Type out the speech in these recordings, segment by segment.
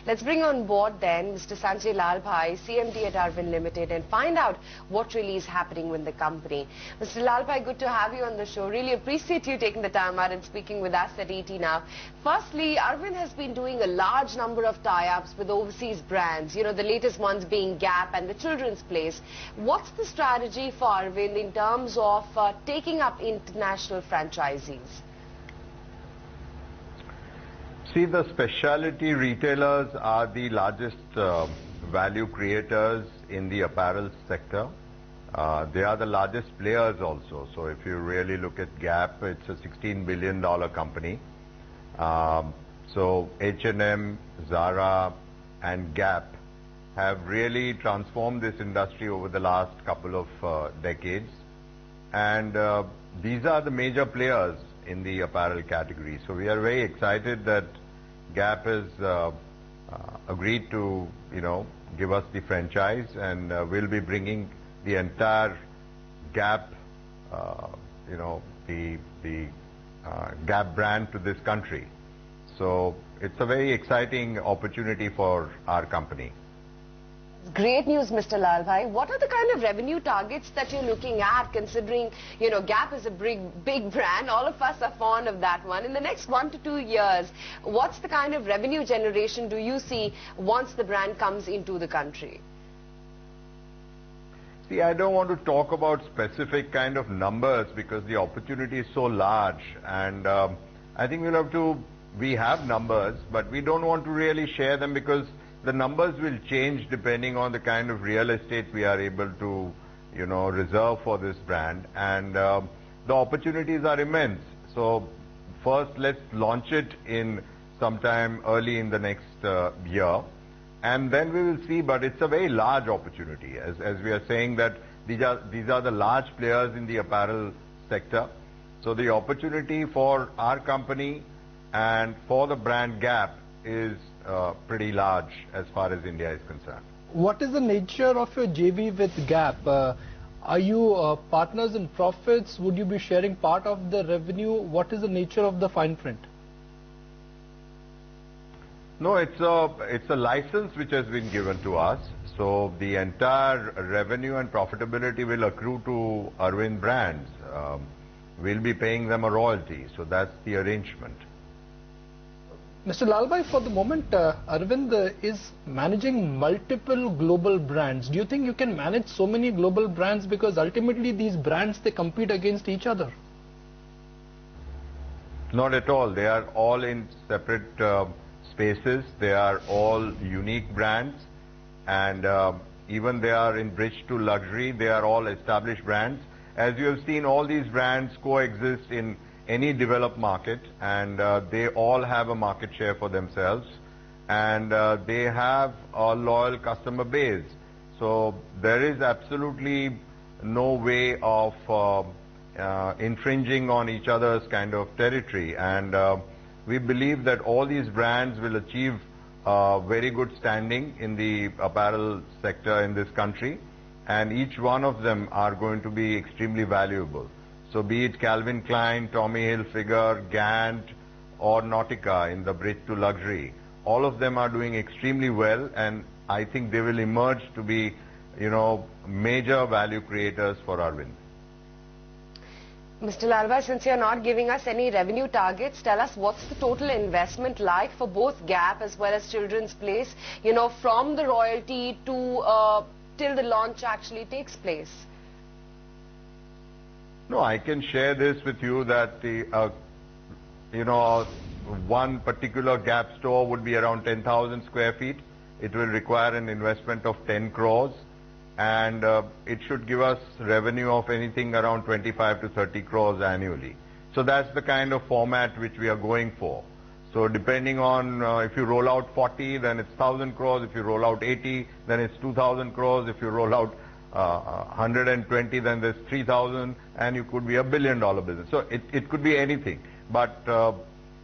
Let's bring on board then Mr. Sanjay Lalbhai, CMD at Arvind Limited, and find out what really is happening with the company. Mr. Lalbhai, good to have you on the show. Really appreciate you taking the time out and speaking with us at ET Now. Firstly, Arvind has been doing a large number of tie-ups with overseas brands, the latest ones being Gap and the Children's Place. What's the strategy for Arvind in terms of taking up international franchisees? See, the specialty retailers are the largest value creators in the apparel sector. They are the largest players also. So if you really look at Gap, it's a $16 billion company. So H&M, Zara and Gap have really transformed this industry over the last couple of decades. And these are the major players in the apparel category. So we are very excited that Gap has agreed to, give us the franchise, and we'll be bringing the entire Gap, the Gap brand to this country. So it's a very exciting opportunity for our company. Great news, Mr. Lalbhai. What are the kind of revenue targets that you're looking at, considering, Gap is a big brand. All of us are fond of that one. In the next 1 to 2 years, what's the kind of revenue generation do you see once the brand comes into the country? See, I don't want to talk about specific kind of numbers because the opportunity is so large, and I think we have numbers, but we don't want to really share them because the numbers will change depending on the kind of real estate we are able to, reserve for this brand, and the opportunities are immense. So first, let's launch it in sometime early in the next year, and then we will see. But it's a very large opportunity, as we are saying that these are the large players in the apparel sector. So the opportunity for our company and for the brand Gap is pretty large as far as India is concerned. What is the nature of your JV with Gap? Are you partners in profits? Would you be sharing part of the revenue? What is the nature of the fine print? No, it's a license which has been given to us. So the entire revenue and profitability will accrue to Arvind Brands. We'll be paying them a royalty. So that's the arrangement. Mr. Lalbhai, for the moment, Arvind is managing multiple global brands. Do you think you can manage so many global brands, because ultimately these brands, they compete against each other? Not at all. They are all in separate spaces. They are all unique brands, and even they are in bridge to luxury. They are all established brands. As you have seen, all these brands coexist in any developed market, and they all have a market share for themselves, and they have a loyal customer base. So there is absolutely no way of infringing on each other's kind of territory, and we believe that all these brands will achieve very good standing in the apparel sector in this country, and each one of them are going to be extremely valuable. So be it Calvin Klein, Tommy Hilfiger, Gant or Nautica in the bridge to luxury, all of them are doing extremely well, and I think they will emerge to be, major value creators for Arvind. Mr. Lalbhai, since you're not giving us any revenue targets, tell us what's the total investment like for both Gap as well as Children's Place, from the royalty to till the launch actually takes place. No, I can share this with you that the, one particular Gap store would be around 10,000 square feet. It will require an investment of 10 crores, and it should give us revenue of anything around 25 to 30 crores annually. So that's the kind of format which we are going for. So depending on if you roll out 40, then it's 1,000 crores. If you roll out 80, then it's 2,000 crores. If you roll out 120, then there's 3,000, and you could be $1 billion business. So it could be anything, but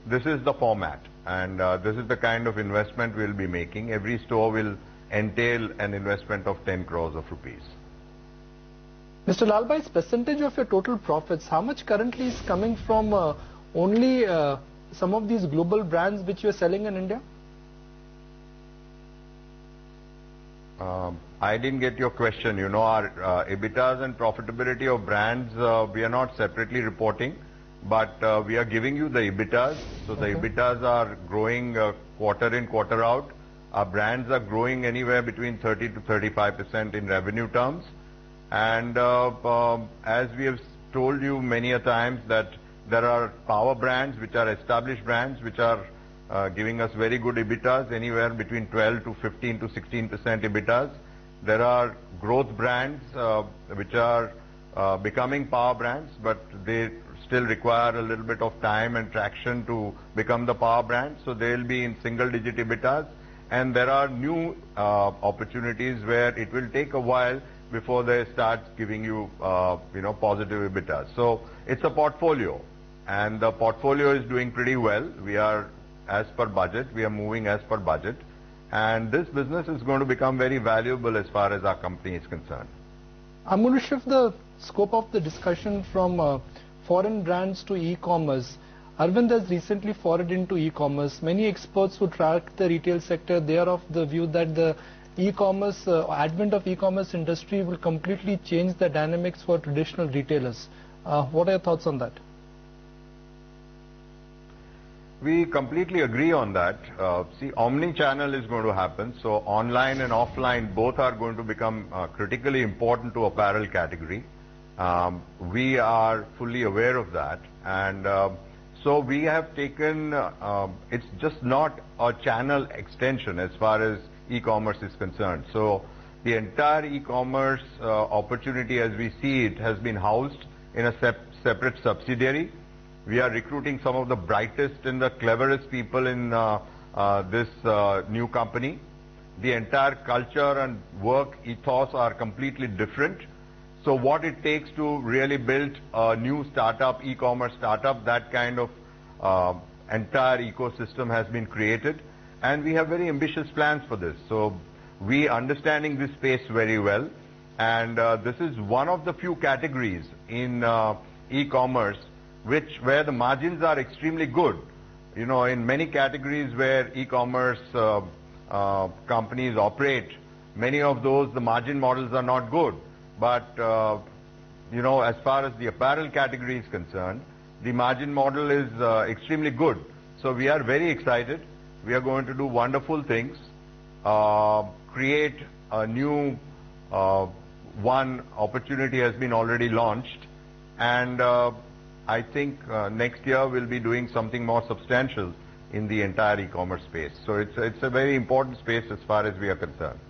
this is the format, and this is the kind of investment we'll be making. Every store will entail an investment of 10 crores of rupees. Mr. Lalbhai's percentage of your total profits, how much currently is coming from only some of these global brands which you are selling in India? I didn't get your question. You know, our EBITDAs and profitability of brands, we are not separately reporting, but we are giving you the EBITDAs. So the EBITDAs are growing quarter in, quarter out. Our brands are growing anywhere between 30 to 35% in revenue terms. And as we have told you many a times that there are power brands which are established brands which are giving us very good EBITDAs, anywhere between 12 to 15 to 16% EBITDAs. There are growth brands which are becoming power brands, but they still require a little bit of time and traction to become the power brands. So they'll be in single-digit EBITDAs. And there are new opportunities where it will take a while before they start giving you, positive EBITDAs. So it's a portfolio, and the portfolio is doing pretty well. We are as per budget. We are moving as per budget. And this business is going to become very valuable as far as our company is concerned. I'm going to shift the scope of the discussion from foreign brands to e-commerce. Arvind has recently forayed into e-commerce. Many experts who track the retail sector, they are of the view that the e-commerce, advent of e-commerce industry will completely change the dynamics for traditional retailers. What are your thoughts on that? We completely agree on that. See, omni-channel is going to happen. So online and offline both are going to become critically important to apparel category. We are fully aware of that. And so we have taken, it's just not a channel extension as far as e-commerce is concerned. So the entire e-commerce opportunity as we see it has been housed in a separate subsidiary. We are recruiting some of the brightest and the cleverest people in this new company. The entire culture and work ethos are completely different. So what it takes to really build a new startup, e-commerce startup, that kind of entire ecosystem has been created. And we have very ambitious plans for this. So we understanding this space very well. And this is one of the few categories in e-commerce where the margins are extremely good. You know, in many categories where e-commerce companies operate, many of those, the margin models are not good. But, as far as the apparel category is concerned, the margin model is extremely good. So we are very excited. We are going to do wonderful things, create a new one opportunity has been already launched. And I think next year we'll be doing something more substantial in the entire e-commerce space. So it's a very important space as far as we are concerned.